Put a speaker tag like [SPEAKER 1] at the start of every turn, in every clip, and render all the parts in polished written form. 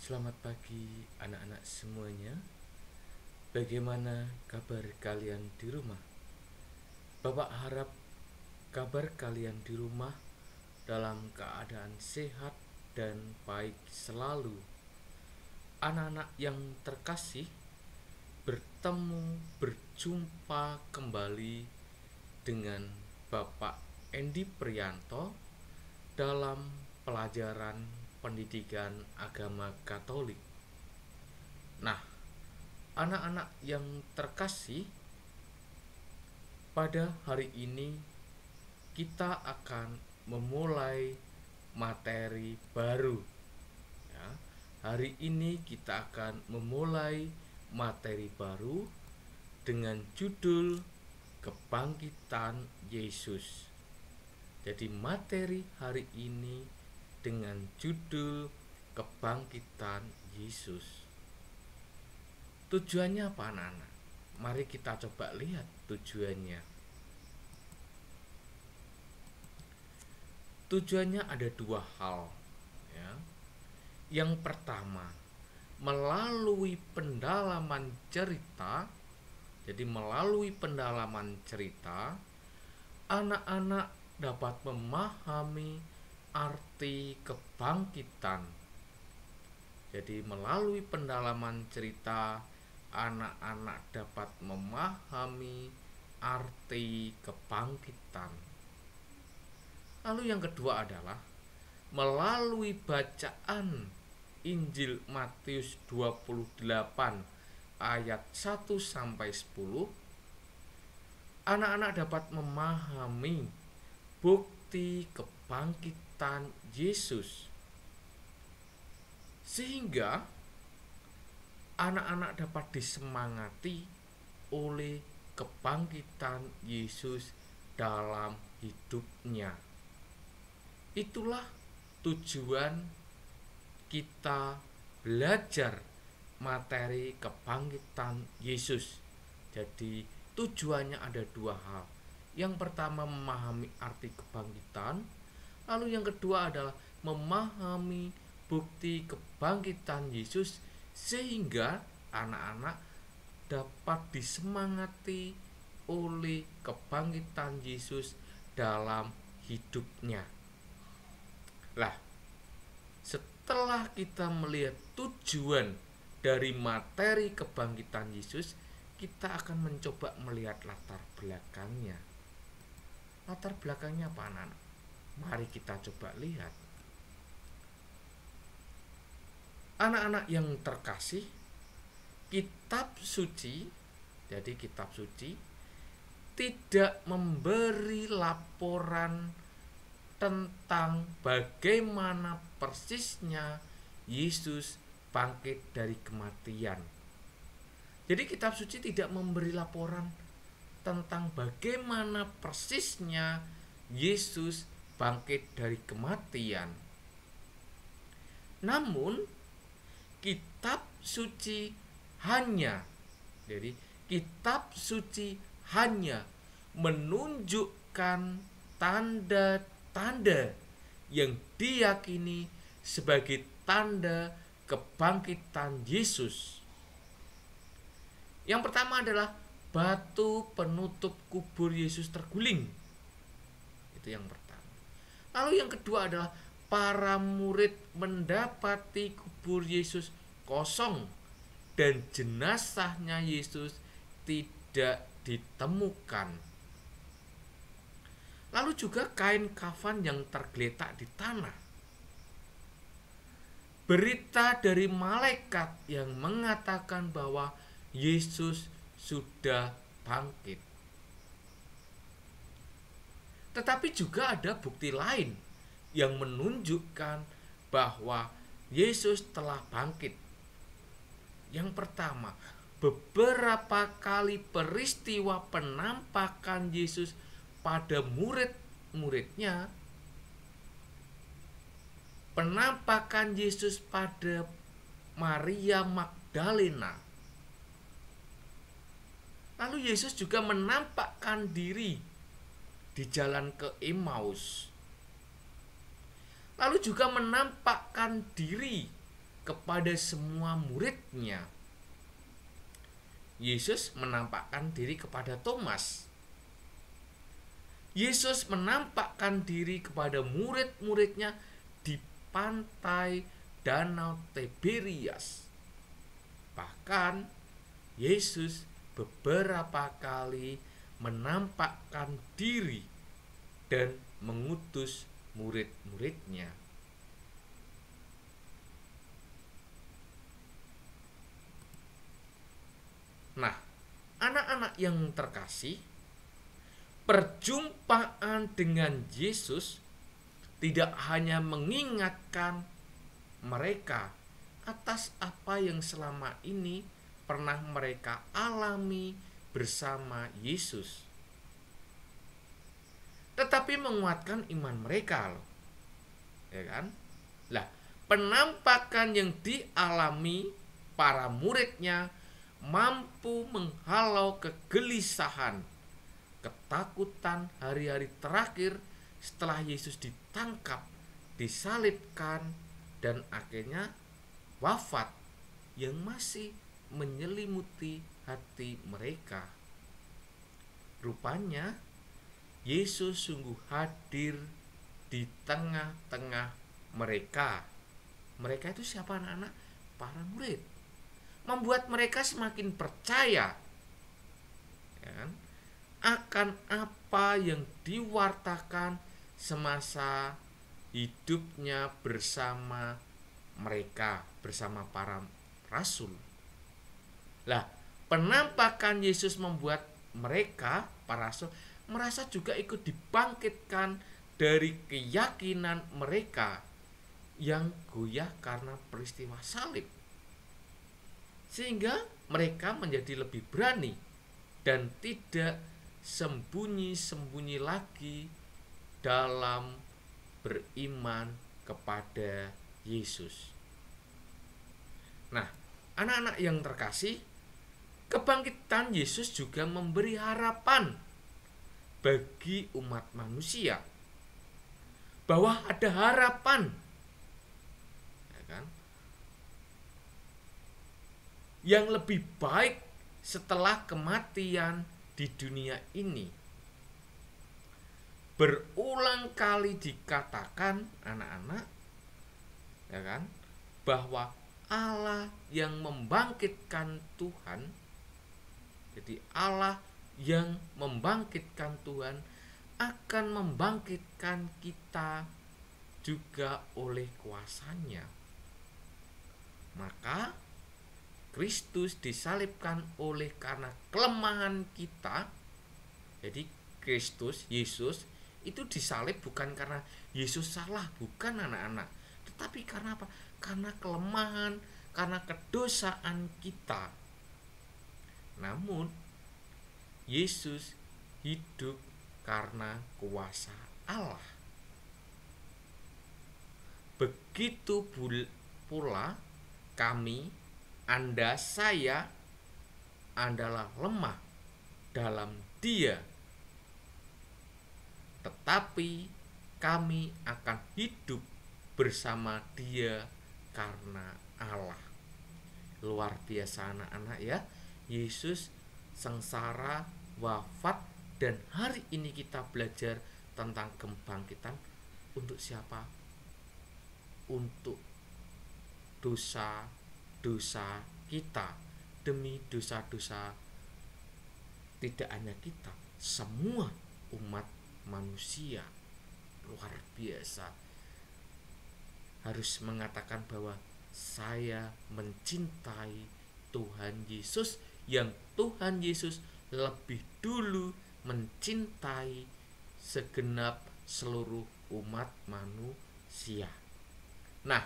[SPEAKER 1] Selamat pagi anak-anak semuanya. Bagaimana kabar kalian di rumah? Bapak harap kabar kalian di rumah dalam keadaan sehat dan baik selalu. Anak-anak yang terkasih, berjumpa kembali dengan Bapak Endi Priyanto dalam pelajaran pendidikan agama Katolik. Nah, anak-anak yang terkasih, pada hari ini kita akan memulai materi baru. Ya, hari ini kita akan memulai materi baru dengan judul Kebangkitan Yesus. Jadi materi hari ini dengan judul Kebangkitan Yesus. Tujuannya apa anak-anak? Mari kita coba lihat tujuannya. Tujuannya ada dua hal, ya. Yang pertama, melalui pendalaman cerita. Jadi melalui pendalaman cerita, anak-anak dapat memahami arti kebangkitan. Jadi melalui pendalaman cerita, anak-anak dapat memahami arti kebangkitan. Lalu yang kedua adalah melalui bacaan Injil Matius 28 ayat 1 sampai 10, anak-anak dapat memahami bukti kebangkitan Yesus. Sehingga anak-anak dapat disemangati oleh kebangkitan Yesus dalam hidupnya. Itulah tujuan kita belajar materi kebangkitan Yesus. Jadi tujuannya ada dua hal. Yang pertama memahami arti kebangkitan, lalu yang kedua adalah memahami bukti kebangkitan Yesus sehingga anak-anak dapat disemangati oleh kebangkitan Yesus dalam hidupnya. Lah, setelah kita melihat tujuan dari materi kebangkitan Yesus, kita akan mencoba melihat latar belakangnya. Latar belakangnya apa anak-anak? Mari kita coba lihat. Anak-anak yang terkasih, kitab suci, jadi kitab suci tidak memberi laporan tentang bagaimana persisnya Yesus bangkit dari kematian. Jadi kitab suci tidak memberi laporan tentang bagaimana persisnya Yesus bangkit dari kematian. Namun kitab suci hanya menunjukkan tanda-tanda yang diyakini sebagai tanda kebangkitan Yesus. Yang pertama adalah batu penutup kubur Yesus terguling. Itu yang pertama. Lalu yang kedua adalah para murid mendapati kubur Yesus kosong dan jenazahnya Yesus tidak ditemukan. Lalu juga kain kafan yang tergeletak di tanah. Berita dari malaikat yang mengatakan bahwa Yesus sudah bangkit. Tetapi juga ada bukti lain yang menunjukkan bahwa Yesus telah bangkit. Yang pertama, beberapa kali peristiwa penampakan Yesus pada murid-muridnya, penampakan Yesus pada Maria Magdalena. Lalu Yesus juga menampakkan diri di jalan ke Emmaus. Lalu juga menampakkan diri kepada semua muridnya. Yesus menampakkan diri kepada Thomas. Yesus menampakkan diri kepada murid-muridnya di pantai Danau Tiberias. Bahkan Yesus beberapa kali menampakkan diri dan mengutus murid-muridnya. Nah, anak-anak yang terkasih, perjumpaan dengan Yesus tidak hanya mengingatkan mereka atas apa yang selama ini pernah mereka alami bersama Yesus, tetapi menguatkan iman mereka loh. Ya kan? Lah, penampakan yang dialami para muridnya mampu menghalau kegelisahan, ketakutan hari-hari terakhir setelah Yesus ditangkap, disalibkan, dan akhirnya wafat, yang masih menyelimuti hati mereka. Rupanya Yesus sungguh hadir di tengah-tengah mereka. Mereka itu siapa, anak-anak? Para murid. Membuat mereka semakin percaya, ya kan, akan apa yang diwartakan semasa hidupnya bersama mereka, bersama para rasul. Lah, penampakan Yesus membuat mereka, para rasul, merasa juga ikut dibangkitkan dari keyakinan mereka yang goyah karena peristiwa salib. Sehingga mereka menjadi lebih berani dan tidak sembunyi-sembunyi lagi dalam beriman kepada Yesus. Nah, anak-anak yang terkasih, kebangkitan Yesus juga memberi harapan bagi umat manusia, bahwa ada harapan, ya kan, yang lebih baik setelah kematian di dunia ini. Berulang kali dikatakan, anak-anak, ya kan, bahwa Allah yang membangkitkan Tuhan, jadi Allah yang membangkitkan Tuhan akan membangkitkan kita juga oleh kuasanya. Maka Kristus disalibkan oleh karena kelemahan kita. Jadi Kristus, Yesus itu disalib bukan karena Yesus salah, bukan, anak-anak, tetapi karena apa? Karena kelemahan, karena kedosaan kita. Namun Yesus hidup karena kuasa Allah. Begitu pula kami, Anda, saya adalah lemah dalam Dia, tetapi kami akan hidup bersama Dia karena Allah. Luar biasa, anak-anak, ya. Yesus sengsara, wafat, dan hari ini kita belajar tentang kebangkitan. Untuk siapa? Untuk dosa-dosa kita, demi dosa-dosa tidak hanya kita, semua umat manusia. Luar biasa. Harus mengatakan bahwa saya mencintai Tuhan Yesus, yang Tuhan Yesus lebih dulu mencintai segenap seluruh umat manusia. Nah,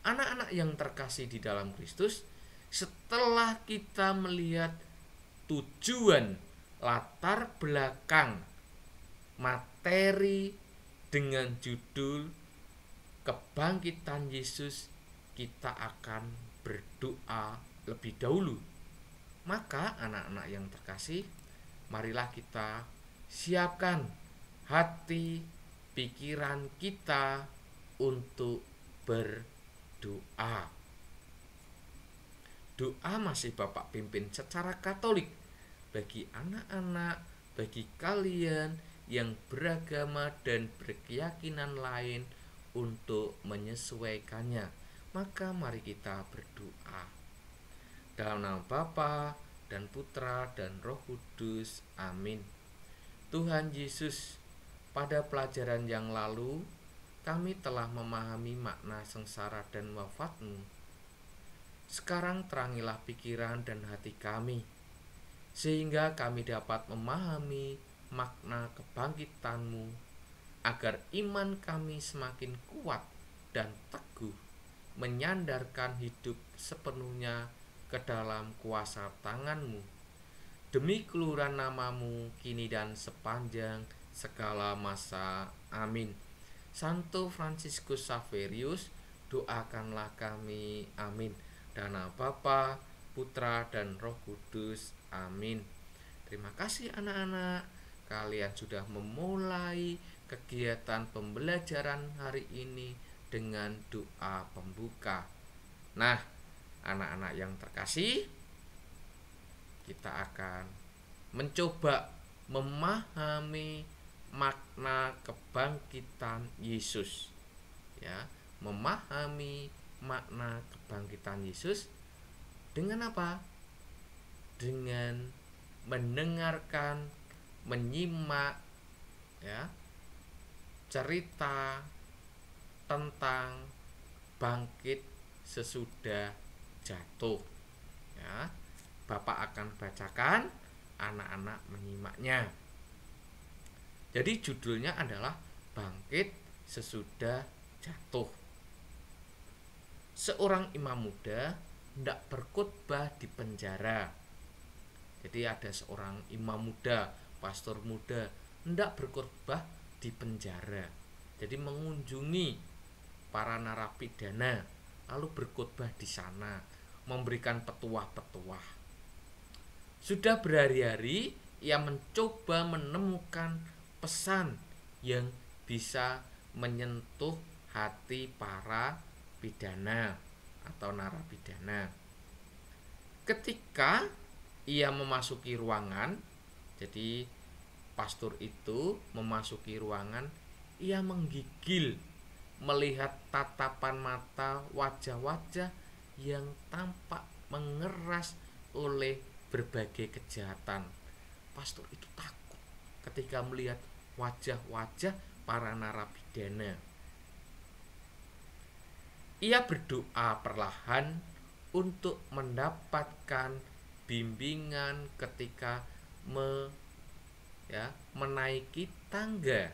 [SPEAKER 1] anak-anak yang terkasih di dalam Kristus, setelah kita melihat tujuan, latar belakang, materi dengan judul kebangkitan Yesus, kita akan berdoa lebih dahulu. Maka anak-anak yang terkasih, marilah kita siapkan hati, pikiran kita untuk berdoa. doa masih Bapak pimpin secara Katolik bagi anak-anak, bagi kalian yang beragama dan berkeyakinan lain untuk menyesuaikannya. Maka mari kita berdoa. Dalam nama Bapa dan Putra dan Roh Kudus. Amin. Tuhan Yesus, pada pelajaran yang lalu kami telah memahami makna sengsara dan wafat-Mu. Sekarang terangilah pikiran dan hati kami, sehingga kami dapat memahami makna kebangkitan-Mu, agar iman kami semakin kuat dan teguh, menyandarkan hidup sepenuhnya ke dalam kuasa tangan-Mu. Demi keluhuran nama-Mu kini dan sepanjang segala masa. Amin. Santo Fransiskus Xaverius, doakanlah kami. Amin. Dalam nama Bapa, Putra dan Roh Kudus. Amin. Terima kasih anak-anak, kalian sudah memulai kegiatan pembelajaran hari ini dengan doa pembuka. Nah, anak-anak yang terkasih, kita akan mencoba memahami makna kebangkitan Yesus. Ya, memahami makna kebangkitan Yesus dengan apa? Dengan mendengarkan, menyimak ya, cerita tentang bangkit sesudah jatuh. Ya, Bapak akan bacakan, anak-anak menyimaknya. Jadi judulnya adalah Bangkit Sesudah Jatuh. Seorang imam muda hendak berkhotbah di penjara. Jadi ada seorang imam muda, pastor muda hendak berkhotbah di penjara. Jadi mengunjungi para narapidana, lalu berkhotbah di sana, memberikan petuah-petuah. Sudah berhari-hari ia mencoba menemukan pesan yang bisa menyentuh hati para pidana atau narapidana. Ketika ia memasuki ruangan, jadi pastor itu memasuki ruangan, ia menggigil melihat tatapan mata wajah-wajah yang tampak mengeras oleh berbagai kejahatan. Pastor itu takut ketika melihat wajah-wajah para narapidana. Ia berdoa perlahan untuk mendapatkan bimbingan ketika menaiki tangga,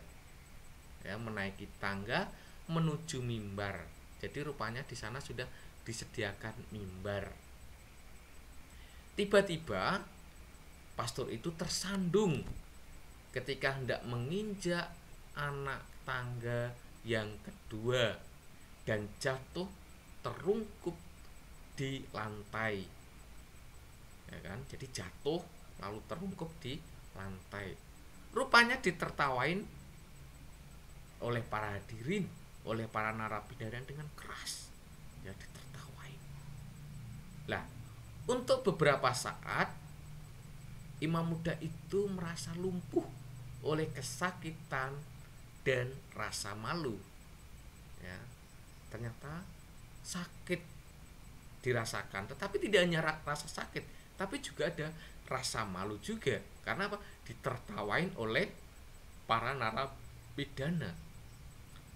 [SPEAKER 1] menaiki tangga menuju mimbar. Jadi rupanya di sana sudah disediakan mimbar. Tiba-tiba pastor itu tersandung ketika hendak menginjak anak tangga yang kedua dan jatuh terungkup di lantai. Ya kan? Jadi jatuh lalu terungkup di lantai. Rupanya ditertawain oleh para hadirin, oleh para narapidana dengan keras. Ya, ditertawain. Lah, untuk beberapa saat imam muda itu merasa lumpuh oleh kesakitan dan rasa malu. Ya, ternyata sakit dirasakan, tetapi tidak hanya rasa sakit, tapi juga ada rasa malu juga. Karena apa? Ditertawain oleh para narapidana.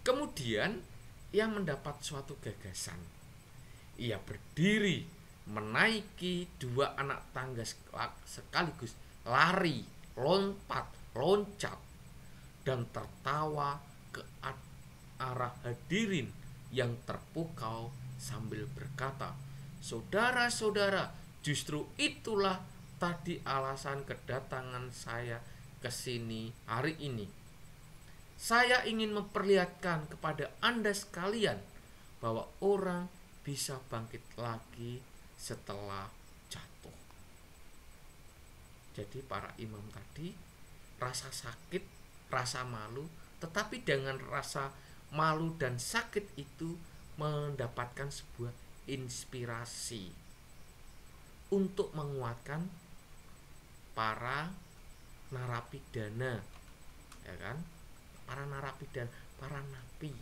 [SPEAKER 1] Kemudian ia mendapat suatu gagasan. Ia berdiri menaiki dua anak tangga sekaligus, lari, lompat, loncat, dan tertawa ke arah hadirin yang terpukau sambil berkata, "Saudara-saudara, justru itulah tadi alasan kedatangan saya ke sini hari ini. Saya ingin memperlihatkan kepada Anda sekalian bahwa orang bisa bangkit lagi setelah jatuh." Jadi para imam tadi rasa sakit, rasa malu, tetapi dengan rasa malu dan sakit itu mendapatkan sebuah inspirasi. untuk menguatkan para narapidana, ya kan? Para narapidana, para napi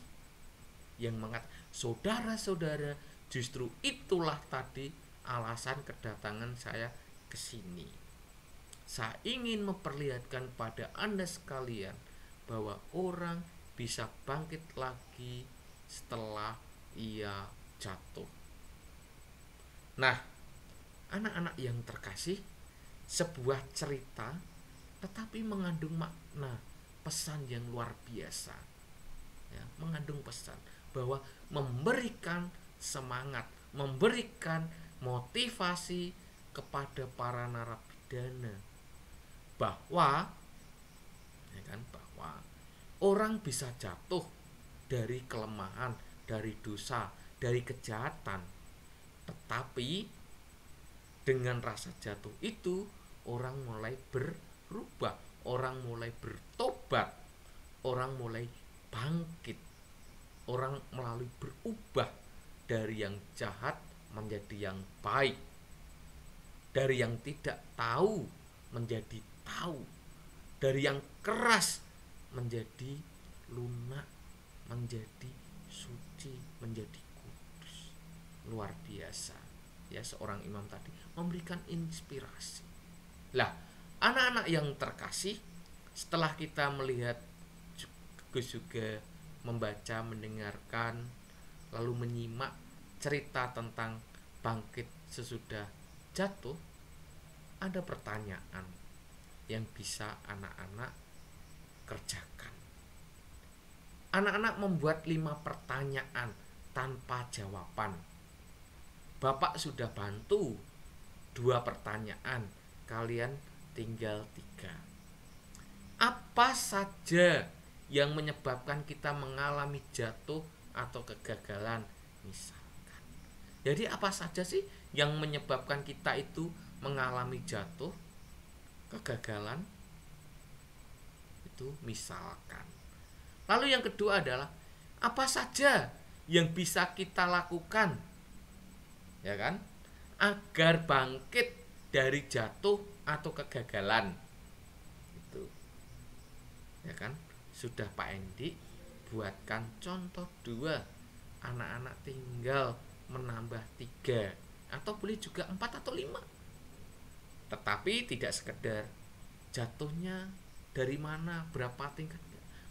[SPEAKER 1] yang mengatakan, saudara-saudara, justru itulah tadi alasan kedatangan saya ke sini. Saya ingin memperlihatkan pada Anda sekalian bahwa orang bisa bangkit lagi setelah ia jatuh. Nah, anak-anak yang terkasih, sebuah cerita tetapi mengandung makna, pesan yang luar biasa, ya, mengandung pesan bahwa memberikan semangat, memberikan motivasi kepada para narapidana bahwa, ya kan, bahwa orang bisa jatuh dari kelemahan, dari dosa, dari kejahatan, tetapi dengan rasa jatuh itu orang mulai berubah, orang mulai bertobat, orang mulai bangkit, orang melalui berubah dari yang jahat menjadi yang baik, dari yang tidak tahu menjadi tahu, dari yang keras menjadi lunak, menjadi suci, menjadi kudus. Luar biasa, ya, seorang imam tadi memberikan inspirasi. Lah, anak-anak yang terkasih, setelah kita melihat juga membaca, mendengarkan, lalu menyimak cerita tentang bangkit sesudah jatuh, ada pertanyaan yang bisa anak-anak kerjakan. Anak-anak membuat 5 pertanyaan tanpa jawaban. Bapak sudah bantu 2 pertanyaan, kalian tinggal 3. Apa saja yang menyebabkan kita mengalami jatuh atau kegagalan, misalkan. Jadi apa saja sih yang menyebabkan kita itu mengalami jatuh, kegagalan? Itu misalkan. Lalu yang kedua adalah apa saja yang bisa kita lakukan, ya kan, agar bangkit dari jatuh atau kegagalan. Itu, ya kan, sudah Pak Endi buatkan contoh 2, anak-anak tinggal menambah 3 atau boleh juga 4 atau 5. Tetapi tidak sekedar jatuhnya dari mana, berapa tingkat,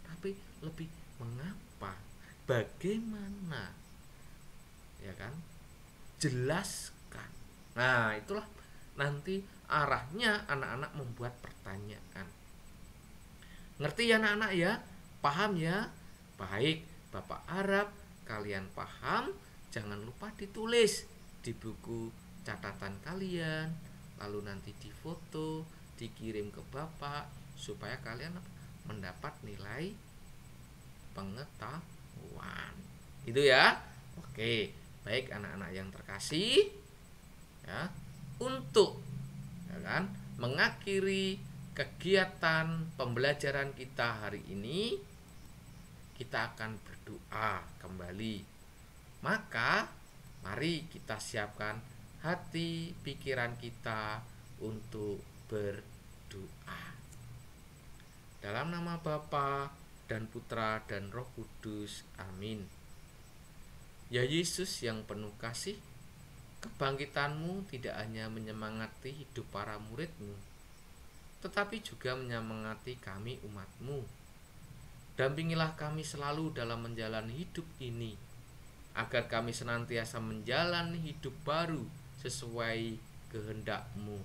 [SPEAKER 1] tapi lebih mengapa, bagaimana, ya kan, jelaskan. Nah, itulah nanti arahnya anak-anak membuat pertanyaan. Ngerti ya anak-anak ya? Paham ya? Baik, Bapak harap kalian paham. Jangan lupa ditulis di buku catatan kalian, lalu nanti difoto, dikirim ke Bapak supaya kalian mendapat nilai pengetahuan. Gitu ya. Oke, baik anak-anak yang terkasih, ya, untuk, ya kan, mengakhiri kegiatan pembelajaran kita hari ini, kita akan berdoa kembali. Maka mari kita siapkan hati pikiran kita untuk berdoa. Dalam nama Bapa dan Putra dan Roh Kudus, amin. Ya Yesus yang penuh kasih, kebangkitanmu tidak hanya menyemangati hidup para muridmu, tetapi juga menyemangati kami umatmu. Dampingilah kami selalu dalam menjalani hidup ini, agar kami senantiasa menjalani hidup baru sesuai kehendak-Mu.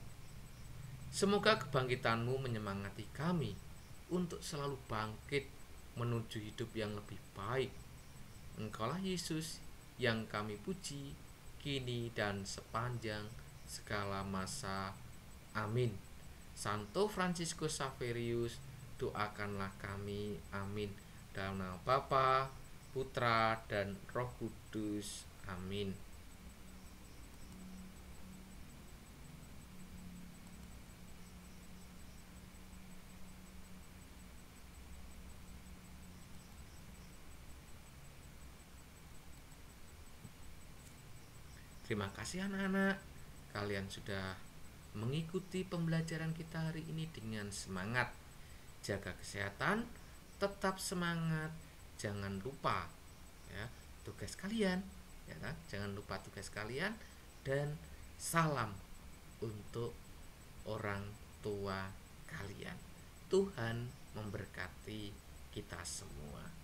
[SPEAKER 1] Semoga kebangkitan-Mu menyemangati kami untuk selalu bangkit menuju hidup yang lebih baik. Engkaulah Yesus yang kami puji, kini dan sepanjang segala masa. Amin. Santo Fransiskus Xaverius, doakanlah kami. Amin. Dalam nama Bapa, Putra, dan Roh Kudus. Amin. Terima kasih anak-anak. kalian sudah mengikuti pembelajaran kita hari ini dengan semangat. Jaga kesehatan, tetap semangat, jangan lupa ya tugas kalian, ya kan? Jangan lupa tugas kalian, dan salam untuk orang tua kalian. Tuhan memberkati kita semua.